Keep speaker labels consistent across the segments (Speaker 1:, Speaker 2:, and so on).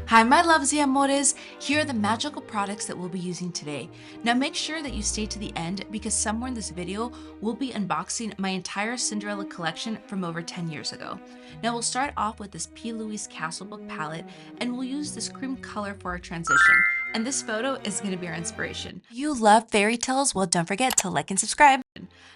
Speaker 1: Hi my loves y amores, here are the magical products that we'll be using today. Now make sure that you stay to the end because somewhere in this video, we'll be unboxing my entire Cinderella collection from over 10 years ago. Now we'll start off with this P. Louise Castle Book palette and we'll use this cream color for our transition. And this photo is going to be our inspiration. You love fairy tales? Well, don't forget to like and subscribe.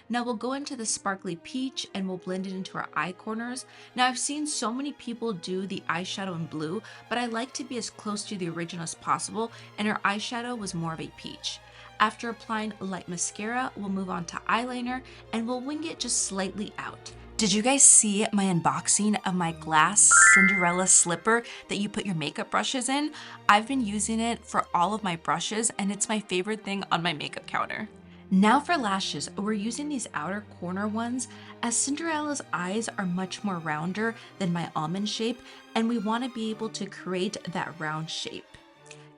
Speaker 1: Now we'll go into the sparkly peach and we'll blend it into our eye corners. Now I've seen so many people do the eyeshadow in blue, but I like to be as close to the original as possible, and our eyeshadow was more of a peach. After applying light mascara, we'll move on to eyeliner and we'll wing it just slightly out. Did you guys see my unboxing of my glass Cinderella slipper that you put your makeup brushes in? I've been using it for all of my brushes and it's my favorite thing on my makeup counter. Now for lashes, we're using these outer corner ones as Cinderella's eyes are much more rounder than my almond shape, and we want to be able to create that round shape.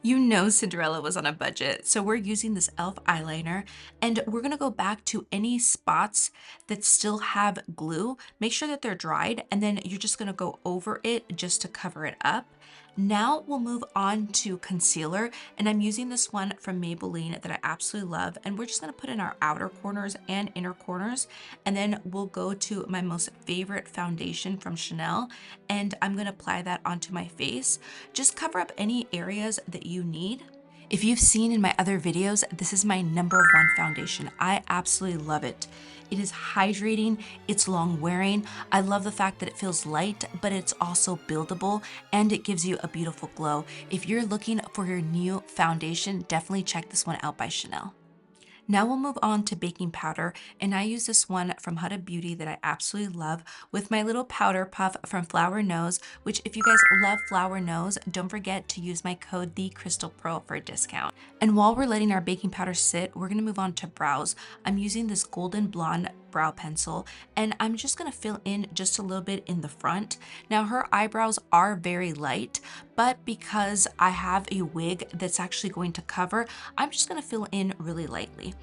Speaker 1: You know Cinderella was on a budget, so we're using this e.l.f. eyeliner and we're gonna go back to any spots that still have glue. Make sure that they're dried and then you're just gonna go over it just to cover it up. Now we'll move on to concealer, and I'm using this one from Maybelline that I absolutely love, and we're just gonna put in our outer corners and inner corners, and then we'll go to my most favorite foundation from Chanel, and I'm gonna apply that onto my face. Just cover up any areas that you need. If you've seen in my other videos, this is my #1 foundation. I absolutely love it. It is hydrating, it's long wearing. I love the fact that it feels light, but it's also buildable and it gives you a beautiful glow. If you're looking for your new foundation, definitely check this one out by Chanel. Now we'll move on to baking powder, and I use this one from Huda Beauty that I absolutely love with my little powder puff from Flower Nose, which if you guys love Flower Nose, don't forget to use my code CrystalPearl for a discount. And while we're letting our baking powder sit, we're gonna move on to brows. I'm using this golden blonde brow pencil and I'm just gonna fill in just a little bit in the front. Now her eyebrows are very light, but because I have a wig that's actually going to cover, I'm just gonna fill in really lightly.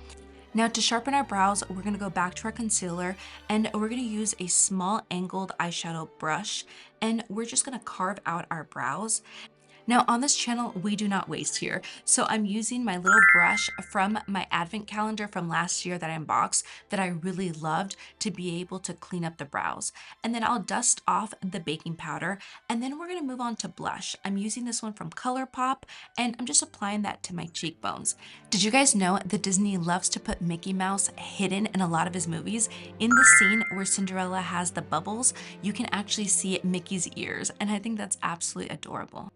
Speaker 1: Now to sharpen our brows, we're gonna go back to our concealer and we're gonna use a small angled eyeshadow brush and we're just gonna carve out our brows. Now on this channel, we do not waste here. So I'm using my little brush from my advent calendar from last year that I unboxed that I really loved to be able to clean up the brows. And then I'll dust off the baking powder and then we're gonna move on to blush. I'm using this one from ColourPop and I'm just applying that to my cheekbones. Did you guys know that Disney loves to put Mickey Mouse hidden in a lot of his movies? In the scene where Cinderella has the bubbles, you can actually see Mickey's ears, and I think that's absolutely adorable.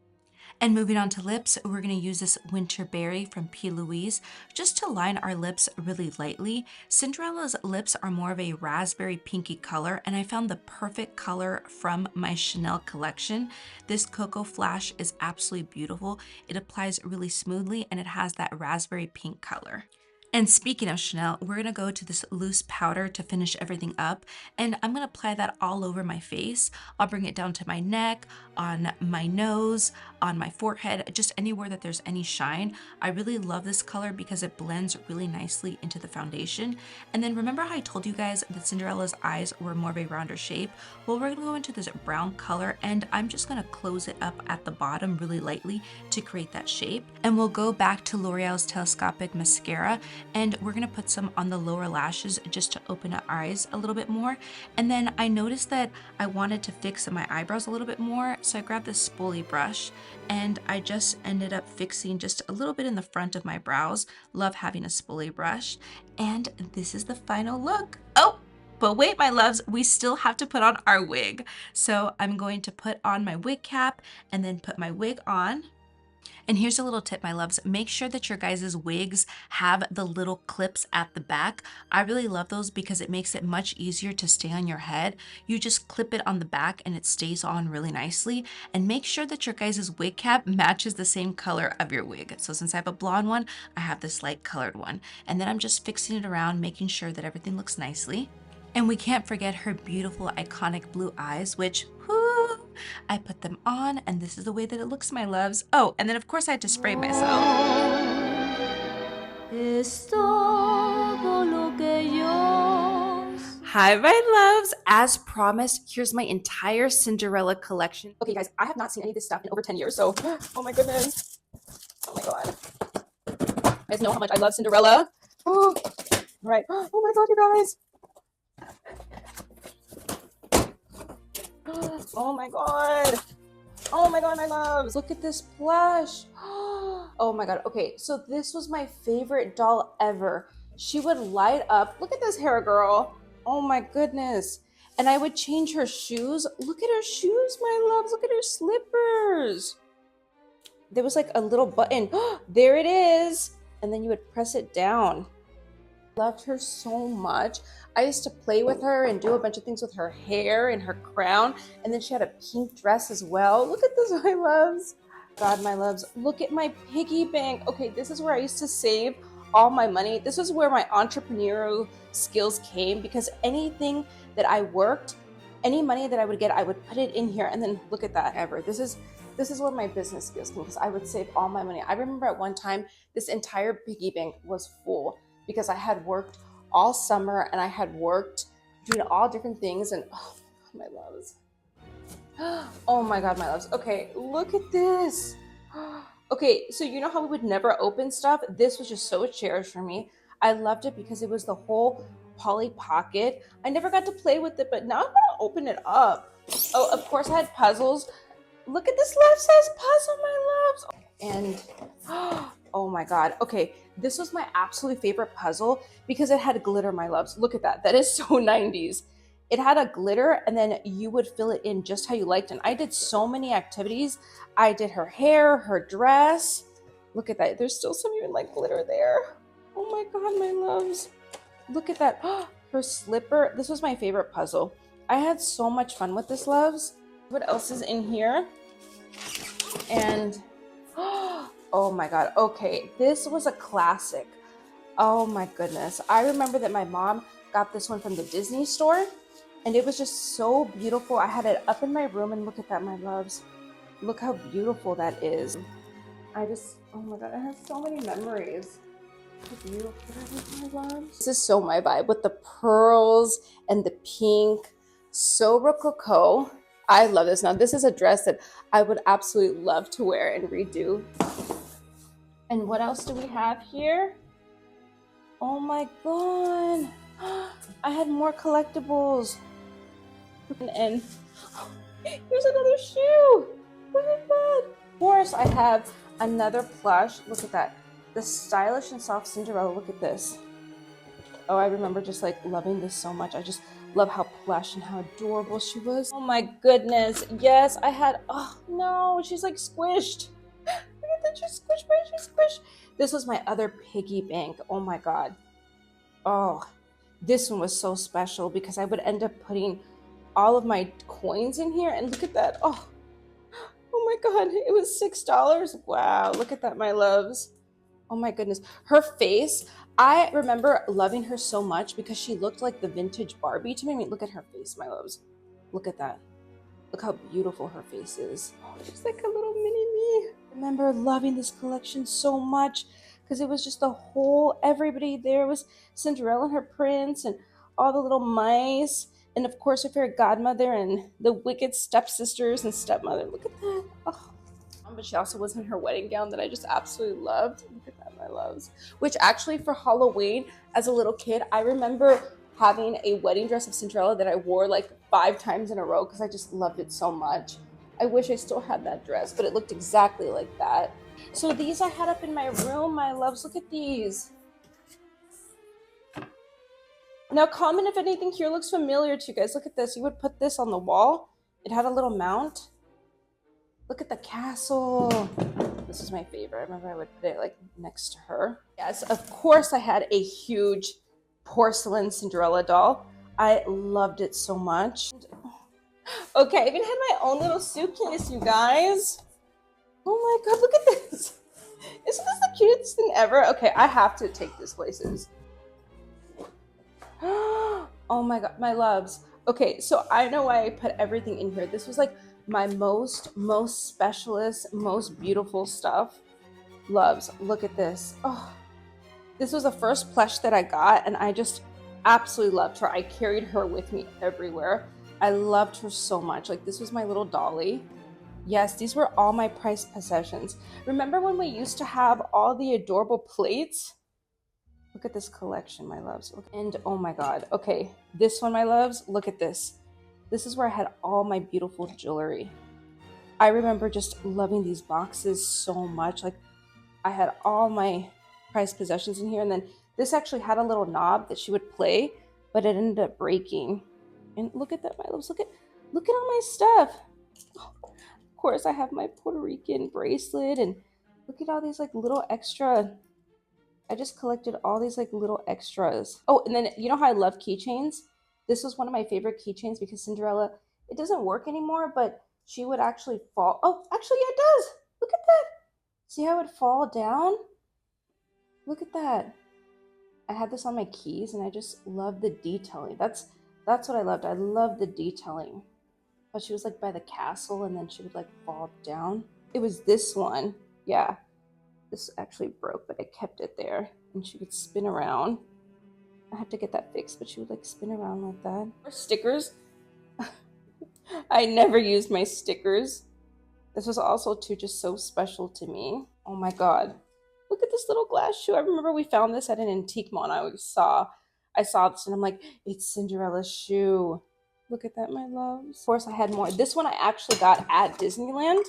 Speaker 1: And moving on to lips, we're going to use this Winter Berry from P. Louise just to line our lips really lightly. Cinderella's lips are more of a raspberry pinky color, and I found the perfect color from my Chanel collection. This Cocoa Flash is absolutely beautiful. It applies really smoothly and it has that raspberry pink color. And speaking of Chanel, we're gonna go to this loose powder to finish everything up, and I'm gonna apply that all over my face. I'll bring it down to my neck, on my nose, on my forehead, just anywhere that there's any shine. I really love this color because it blends really nicely into the foundation. And then remember how I told you guys that Cinderella's eyes were more of a rounder shape? Well, we're gonna go into this brown color and I'm just gonna close it up at the bottom really lightly to create that shape. And we'll go back to L'Oreal's Telescopic Mascara and we're gonna put some on the lower lashes just to open up our eyes a little bit more. And then I noticed that I wanted to fix my eyebrows a little bit more, so I grabbed this spoolie brush and I just ended up fixing just a little bit in the front of my brows. Love having a spoolie brush. And this is the final look. Oh, but wait, my loves, we still have to put on our wig. So I'm going to put on my wig cap and then put my wig on. And here's a little tip, my loves. Make sure that your guys' wigs have the little clips at the back. I really love those because it makes it much easier to stay on your head. You just clip it on the back and it stays on really nicely. And make sure that your guys' wig cap matches the same color of your wig. So since I have a blonde one, I have this light colored one. And then I'm just fixing it around, making sure that everything looks nicely. And we can't forget her beautiful iconic blue eyes, which, whoo, I put them on and this is the way that it looks, my loves. Oh, and then of course I had to spray myself. Hi, my loves. As promised, here's my entire Cinderella collection.
Speaker 2: Okay, guys, I have not seen any of this stuff in over 10 years, so oh my goodness. Oh my god. You guys know how much I love Cinderella. Oh, right. Oh my god, you guys. Oh my god. Oh my god, my loves. Look at this plush. Oh my god. Okay, so this was my favorite doll ever. She would light up. Look at this hair, girl. Oh my goodness. And I would change her shoes. Look at her shoes, my loves. Look at her slippers. There was like a little button. There it is. And then you would press it down. Loved her so much. I used to play with her and do a bunch of things with her hair and her crown. And then she had a pink dress as well. Look at this, my loves. God, my loves, look at my piggy bank. Okay, this is where I used to save all my money. This is where my entrepreneurial skills came, because anything that I worked, any money that I would get, I would put it in here. And then look at that. Ever. This is where my business skills came, because I would save all my money. I remember at one time this entire piggy bank was full because I had worked all summer and I had worked doing all different things. And oh my loves. Oh my god, my loves. Okay, look at this. Okay, so you know how we would never open stuff? This was just so cherished for me. I loved it because it was the whole Polly Pocket. I never got to play with it, but now I'm gonna open it up. Oh, of course I had puzzles. Look at this life-size puzzle, my loves. And oh my god. Okay, this was my absolute favorite puzzle because it had glitter, my loves. Look at that. That is so 90s. It had a glitter and then you would fill it in just how you liked. And I did so many activities. I did her hair, her dress. Look at that. There's still some even like glitter there. Oh my god, my loves. Look at that. Her slipper. This was my favorite puzzle. I had so much fun with this, loves. What else is in here? And oh my god. Okay, this was a classic. Oh my goodness. I remember that my mom got this one from the Disney store. And it was just so beautiful. I had it up in my room, and look at that, my loves. Look how beautiful that is. Oh my god, I have so many memories. How beautiful that is, my loves. This is so my vibe with the pearls and the pink. So rococo. I love this. Now, this is a dress that I would absolutely love to wear and redo. And what else do we have here? Oh my god. I had more collectibles. And here's another shoe. Look at that. Of course, I have another plush. Look at that. The stylish and soft Cinderella. Look at this. Oh, I remember just like loving this so much. I just love how plush and how adorable she was. Oh my goodness. Yes, I had, oh no, she's like squished. Look at that, she's squished, she's squished. This was my other piggy bank. Oh my god. Oh, this one was so special because I would end up putting all of my coins in here, and look at that. Oh my god, it was $6. Wow, look at that, my loves. Oh my goodness, her face, I remember loving her so much because she looked like the vintage Barbie to me. I mean, look at her face, my loves. Look at that. Look how beautiful her face is. Oh, she's like a little mini me. I remember loving this collection so much because it was just the whole, everybody there was Cinderella and her prince and all the little mice. And of course, her fairy godmother and the wicked stepsisters and stepmother. Look at that. Oh. But she also was in her wedding gown that I just absolutely loved. Look at that, my loves. Which actually for Halloween, as a little kid, I remember having a wedding dress of Cinderella that I wore like 5 times in a row because I just loved it so much. I wish I still had that dress, but it looked exactly like that. So these I had up in my room, my loves. Look at these. Now comment if anything here looks familiar to you guys. Look at this. You would put this on the wall. It had a little mount. Look at the castle. This is my favorite. I remember I would put it like next to her. Yes, of course I had a huge porcelain Cinderella doll. I loved it so much. Okay, I even had my own little suitcase, you guys. Oh my god, look at this. Isn't this the cutest thing ever? Okay, I have to take this places. Oh my god, my loves. Okay, so I know why I put everything in here. This was like my most specialist, most beautiful stuff. Loves, look at this. Oh, this was the first plush that I got, and I just absolutely loved her. I carried her with me everywhere. I loved her so much. Like, this was my little dolly. Yes, these were all my prized possessions. Remember when we used to have all the adorable plates? Look at this collection, my loves. And oh my God. Okay, this one, my loves, look at this. This is where I had all my beautiful jewelry. I remember just loving these boxes so much. Like, I had all my prized possessions in here. And then this actually had a little knob that she would play, but it ended up breaking. And look at that, my loves. Look at all my stuff. Of course, I have my Puerto Rican bracelet, and look at all these like little extra. I just collected all these like little extras. Oh, and then you know how I love keychains? This was one of my favorite keychains because Cinderella, it doesn't work anymore, but she would actually fall. Oh, actually, yeah, it does. Look at that. See how it would fall down? Look at that. I had this on my keys and I just love the detailing. That's what I loved. I love the detailing. But she was like by the castle and then she would like fall down. It was this one. Yeah. This actually broke, but I kept it there. And she would spin around. I had to get that fixed, but she would like spin around like that. Or stickers. I never used my stickers. This was also too just so special to me. Oh my God. Look at this little glass shoe. I remember we found this at an antique mall. I saw this and I'm like, it's Cinderella's shoe. Look at that, my loves. Of course, I had more. This one I actually got at Disneyland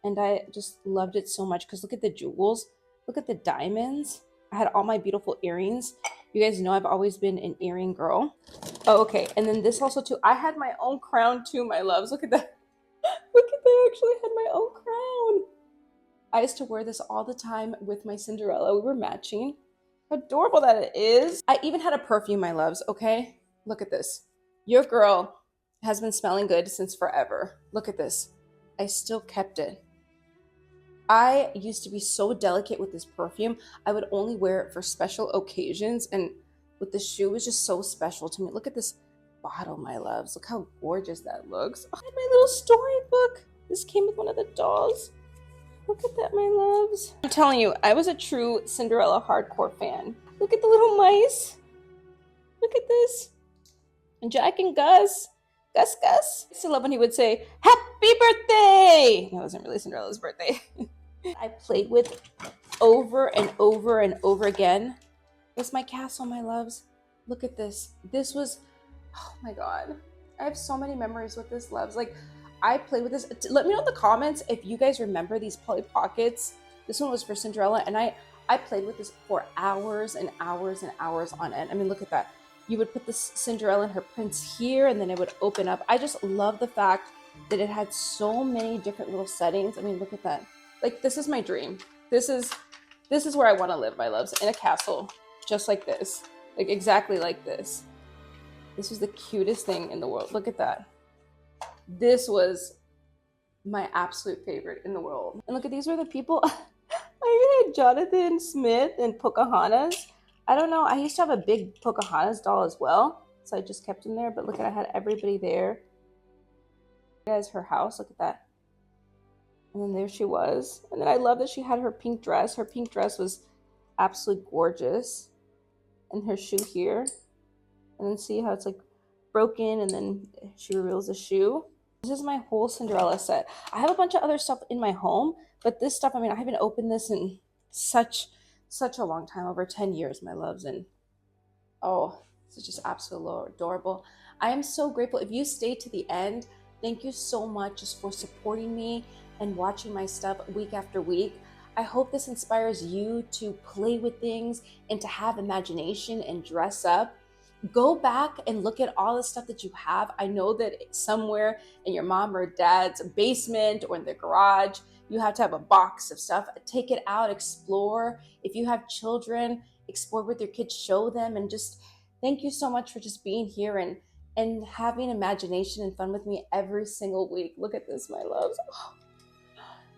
Speaker 2: and I just loved it so much because look at the jewels. Look at the diamonds. I had all my beautiful earrings. You guys know I've always been an earring girl. Oh, okay. And then this also too. I had my own crown too, my loves. Look at that. Look at that. I actually had my own crown. I used to wear this all the time with my Cinderella. We were matching. How adorable that it is. I even had a perfume, my loves, okay? Look at this. Your girl has been smelling good since forever. Look at this. I still kept it. I used to be so delicate with this perfume. I would only wear it for special occasions. And with the shoe, it was just so special to me. Look at this bottle, my loves. Look how gorgeous that looks. Oh, and my little storybook. This came with one of the dolls. Look at that, my loves. I'm telling you, I was a true Cinderella hardcore fan. Look at the little mice. Look at this. And Jack and Gus. Gus. I used to love when he would say, "Happy birthday!" It wasn't really Cinderella's birthday. I played with over and over and over again. It's my castle, my loves. Look at this. This was, oh my God. I have so many memories with this, loves. Like, I played with this. Let me know in the comments if you guys remember these Polly Pockets. This one was for Cinderella, and I played with this for hours and hours and hours on end. I mean, look at that. You would put this Cinderella and her prince here, and then it would open up. I just love the fact that it had so many different little settings. I mean, look at that. Like, this is my dream. This is where I want to live, my loves, in a castle, just like this, like exactly like this. This was the cutest thing in the world. Look at that. This was my absolute favorite in the world. And look at, these were the people. I had Jonathan Smith and Pocahontas. I don't know. I used to have a big Pocahontas doll as well, so I just kept him there. But look at, I had everybody there. Guys, her house. Look at that. And then there she was. And then I love that she had her pink dress. Her pink dress was absolutely gorgeous. And her shoe here. And then see how it's like broken and then she reveals the shoe. This is my whole Cinderella set. I have a bunch of other stuff in my home, but this stuff, I mean, I haven't opened this in such a long time, over 10 years, my loves. And oh, it's just absolutely adorable. I am so grateful. If you stayed to the end, thank you so much just for supporting me and watching my stuff week after week. I hope this inspires you to play with things and to have imagination and dress up. Go back and look at all the stuff that you have. I know that somewhere in your mom or dad's basement or in their garage, you have to have a box of stuff. Take it out, explore. If you have children, explore with your kids, show them, and just thank you so much for just being here and having imagination and fun with me every single week. Look at this, my loves. Oh,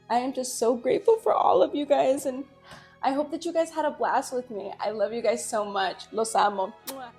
Speaker 2: I am just so grateful for all of you guys, and I hope that you guys had a blast with me. I love you guys so much. Los amo. Mwah.